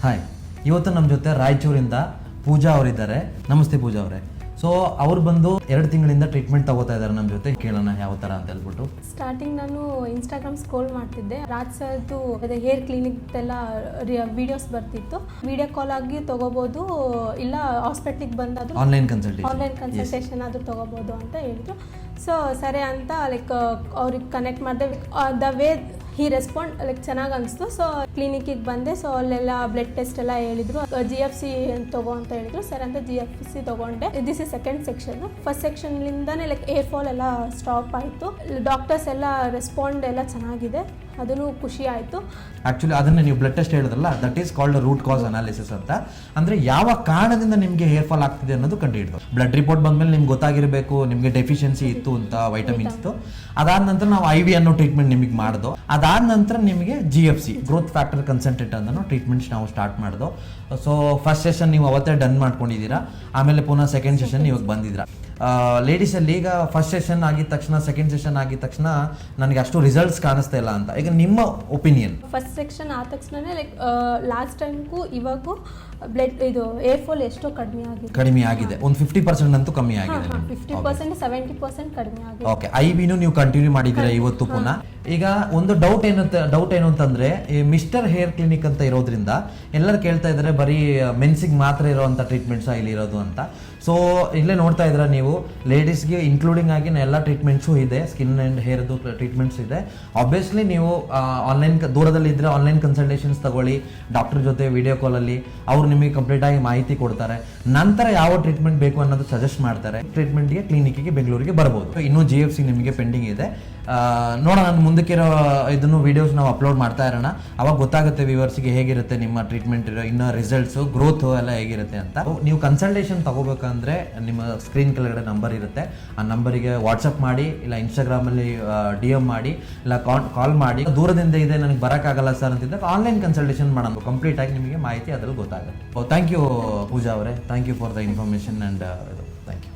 Hi, ಇವತ್ತು ನಮ್ಮ ಜೊತೆ ರಾಯಚೂರಿಂದ ಪೂಜಾ ಅವರಿದ್ದಾರೆ. ನಮಸ್ತೆ ಪೂಜಾ ಅವರೇ. ಸೊ ಅವ್ರು ಬಂದು 2 ತಿಂಗಳಿಂದ ಟ್ರೀಟ್ಮೆಂಟ್ ತಗೋತಾ ಇದ್ದಾರೆ ನಮ್ಮ ಜೊತೆ. ಕೇಳೋಣ ಯಾವ ಥರ ಅಂತ ಹೇಳ್ಬಿಟ್ಟು. ಸ್ಟಾರ್ಟಿಂಗ್ ನಾನು ಇನ್ಸ್ಟಾಗ್ರಾಮ್ ಸ್ಕ್ರೋಲ್ ಮಾಡ್ತಿದ್ದೆ. ರಾಜ್ ಸರ್ದು ಹೇರ್ ಕ್ಲಿನಿಕ್ ಎಲ್ಲ ವಿಡಿಯೋಸ್ ಬರ್ತಿತ್ತು. ವಿಡಿಯೋ ಕಾಲ್ ಆಗಿ ತಗೋಬೋದು, ಇಲ್ಲ ಹಾಸ್ಪಿಟ್ಲಿಗೆ ಬಂದಾದ್ರು ಆನ್ಲೈನ್ ಕನ್ಸಲ್ಟೇಷನ್ ಆದರೂ ತಗೋಬೋದು ಅಂತ ಹೇಳಿದ್ರು. ಸೊ ಸರಿ ಅಂತ ಲೈಕ್ ಅವ್ರಿಗೆ ಕನೆಕ್ಟ್ ಮಾಡಿದೆ. The way he respond like ಚೆನ್ನಾಗಿ ಅನಿಸ್ತು. ಸೊ ಕ್ಲಿನಿಕ್ಕಿಗೆ ಬಂದೆ. ಸೊ ಅಲ್ಲೆಲ್ಲ ಬ್ಲಡ್ ಟೆಸ್ಟ್ ಎಲ್ಲ ಹೇಳಿದ್ರು. GFC ತಗೋ ಅಂತ ಹೇಳಿದ್ರು. ಸರಿ ಅಂತ GFC ತಗೊಂಡೆ. This is second section. First ಸೆಕ್ಷನ್ಲಿಂದಾನೇ ಲೈಕ್ ಏರ್ ಫಾಲ್ ಎಲ್ಲ ಸ್ಟಾಪ್ ಆಯಿತು. ಡಾಕ್ಟರ್ಸ್ ಎಲ್ಲ ರೆಸ್ಪಾಂಡ್ ಎಲ್ಲ ಚೆನ್ನಾಗಿದೆ, ಅದನ್ನು ಖುಷಿ ಆಯಿತು. ಆ್ಯಕ್ಚುಲಿ ಅದನ್ನೇ ನೀವು ಬ್ಲಡ್ ಟೆಸ್ಟ್ ಹೇಳಿದ್ರಲ್ಲ, that is called root cause analysis ಅಂತ. ಅಂದರೆ ಯಾವ ಕಾರಣದಿಂದ ನಿಮಗೆ ಹೇರ್ ಫಾಲ್ ಆಗ್ತಿದೆ ಅನ್ನೋದು ಕಂಡುಹಿಡಿದು ಬ್ಲಡ್ ರಿಪೋರ್ಟ್ ಬಂದಮೇಲೆ ನಿಮ್ಗೆ ಗೊತ್ತಾಗಿರಬೇಕು ನಿಮಗೆ ಡೆಫಿಷಿಯನ್ಸಿ ಇತ್ತು ಅಂತ, ವೈಟಮಿನ್ಸ್ ಇತ್ತು. ಅದಾದ ನಂತರ ನಾವು IV ಅನ್ನೋ ಟ್ರೀಟ್ಮೆಂಟ್ ನಿಮಗೆ ಮಾಡಿದೋ. ಅದಾದ ನಂತರ ನಿಮಗೆ GFC ಗ್ರೋತ್ ಫ್ಯಾಕ್ಟರ್ ಕನ್ಸಂಟ್ರೇಟ್ ಅನ್ನೋ ಟ್ರೀಟ್ಮೆಂಟ್ಸ್ ನಾವು ಸ್ಟಾರ್ಟ್ ಮಾಡಿದೋ. ಸೊ ಫಸ್ಟ್ ಸೆಷನ್ ನೀವು ಅವತ್ತೇ ಡನ್ ಮಾಡ್ಕೊಂಡಿದ್ದೀರಾ. ಆಮೇಲೆ ಪುನಃ ಸೆಕೆಂಡ್ ಸೆಷನ್ ಇವಾಗ ಬಂದಿದ್ದೀರಾ. ಲೇಡೀಸಲ್ಲಿ ಈಗ ಫಸ್ಟ್ ಸೆಷನ್ ಆಗಿದ ತಕ್ಷಣ, ಸೆಕೆಂಡ್ ಸೆಷನ್ ಆಗಿದ ತಕ್ಷಣ ನನಗೆ ಅಷ್ಟು ರಿಸಲ್ಟ್ಸ್ ಕಾಣಿಸ್ತಾ ಇಲ್ಲ ಅಂತ. ಈಗ ನಿಮ್ಮ ಒಪಿನಿಯನ್? ಫಸ್ಟ್ ಸೆಕ್ಷನ್ ಆದ ತಕ್ಷಣನೇ ಲೈಕ್ ಲಾಸ್ಟ್ ಟೈಮ್ಗೂ ಇವಾಗೂ ಬ್ಲಡ್ ಇದು ಏರ್ ಫಾಲ್ ಎಷ್ಟೋ ಕಡಿಮೆ ಆಗಿದೆ. ಒಂದು 50% ಅಂತೂ ಕಮ್ಮಿ ಆಗಿದೆ. 50% 70% ಕಡಿಮೆ ಆಗಿದೆ. ಓಕೆ, IVನೂ ನೀವು ಕಂಟಿನ್ಯೂ ಮಾಡಿದ್ದೀರಾ ಇವತ್ತು ಪುನಃ. ಈಗ ಒಂದು ಡೌಟ್ ಏನು ಅಂತಂದ್ರೆ, ಈ ಮಿಸ್ಟರ್ ಹೇರ್ ಕ್ಲಿನಿಕ್ ಅಂತ ಇರೋದ್ರಿಂದ ಎಲ್ಲರೂ ಕೇಳ್ತಾ ಇದ್ದಾರೆ ಬರೀ ಮೆನ್ಸಿಗೆ ಮಾತ್ರ ಇರೋವಂಥ ಟ್ರೀಟ್ಮೆಂಟ್ಸ್ ಇಲ್ಲಿ ಇರೋದು ಅಂತ. ಸೊ ಇಲ್ಲೇ ನೋಡ್ತಾ ಇದ್ದೀರಾ ನೀವು, ಲೇಡೀಸ್ಗೆ ಇನ್ಕ್ಲೂಡಿಂಗ್ ಆಗಿ ಎಲ್ಲ ಟ್ರೀಟ್ಮೆಂಟ್ಸು ಇದೆ. ಸ್ಕಿನ್ ಆ್ಯಂಡ್ ಹೇರ್ದು ಟ್ರೀಟ್ಮೆಂಟ್ಸ್ ಇದೆ. ಆಬ್ವಿಯಸ್ಲಿ ನೀವು ಆನ್ಲೈನ್ ದೂರದಲ್ಲಿ ಇದ್ದರೆ ಆನ್ಲೈನ್ ಕನ್ಸಲ್ಟೇಷನ್ಸ್ ತಗೊಳ್ಳಿ, ಡಾಕ್ಟರ್ ಜೊತೆ ವಿಡಿಯೋ ಕಾಲಲ್ಲಿ ಅವ್ರು ನಿಮಗೆ ಕಂಪ್ಲೀಟಾಗಿ ಮಾಹಿತಿ ಕೊಡ್ತಾರೆ. ನಂತರ ಯಾವ ಟ್ರೀಟ್ಮೆಂಟ್ ಬೇಕು ಅನ್ನೋದು ಸಜೆಸ್ಟ್ ಮಾಡ್ತಾರೆ. ಟ್ರೀಟ್ಮೆಂಟ್ಗೆ ಕ್ಲಿನಿಕ್ಕಿಗೆ ಬೆಂಗಳೂರಿಗೆ ಬರ್ಬೋದು. ಇನ್ನೂ GFC ನಿಮಗೆ ಪೆಂಡಿಂಗ್ ಇದೆ. ನೋಡೋಣ, ನಾನು ಮುಂದಕ್ಕಿರೋ ಇದನ್ನು ವೀಡಿಯೋಸ್ ನಾವು ಅಪ್ಲೋಡ್ ಮಾಡ್ತಾ ಇರೋಣ. ಅವಾಗ ಗೊತ್ತಾಗುತ್ತೆ ವ್ಯೂವರ್ಸ್ಗೆ ಹೇಗಿರುತ್ತೆ ನಿಮ್ಮ ಟ್ರೀಟ್ಮೆಂಟ್ ಇರೋ ಇನ್ನು ರಿಸಲ್ಟ್ಸು, ಗ್ರೋತ್ ಎಲ್ಲ ಹೇಗಿರುತ್ತೆ ಅಂತ. ನೀವು ಕನ್ಸಲ್ಟೇಷನ್ ತಗೋಬೇಕಂದ್ರೆ ನಿಮ್ಮ ಸ್ಕ್ರೀನ್ ಕೆಳಗಡೆ ನಂಬರ್ ಇರುತ್ತೆ. ಆ ನಂಬರಿಗೆ ವಾಟ್ಸಪ್ ಮಾಡಿ, ಇಲ್ಲ ಇನ್ಸ್ಟಾಗ್ರಾಮಲ್ಲಿ DM ಮಾಡಿ, ಇಲ್ಲ ಕಾಲ್ ಮಾಡಿ. ದೂರದಿಂದ ಇದೆ ನನಗೆ ಬರೋಕ್ಕಾಗಲ್ಲ ಸರ್ ಅಂತಿದ್ದಾಗ ಆನ್ಲೈನ್ ಕನ್ಸಲ್ಟೇಷನ್ ಮಾಡೋಣ. ಕಂಪ್ಲೀಟ್ ಆಗಿ ನಿಮಗೆ ಮಾಹಿತಿ ಅದ್ರಲ್ಲಿ ಗೊತ್ತಾಗುತ್ತೆ. ಥ್ಯಾಂಕ್ ಯು ಪೂಜಾ ಅವರೇ, thank you for the information and thank you.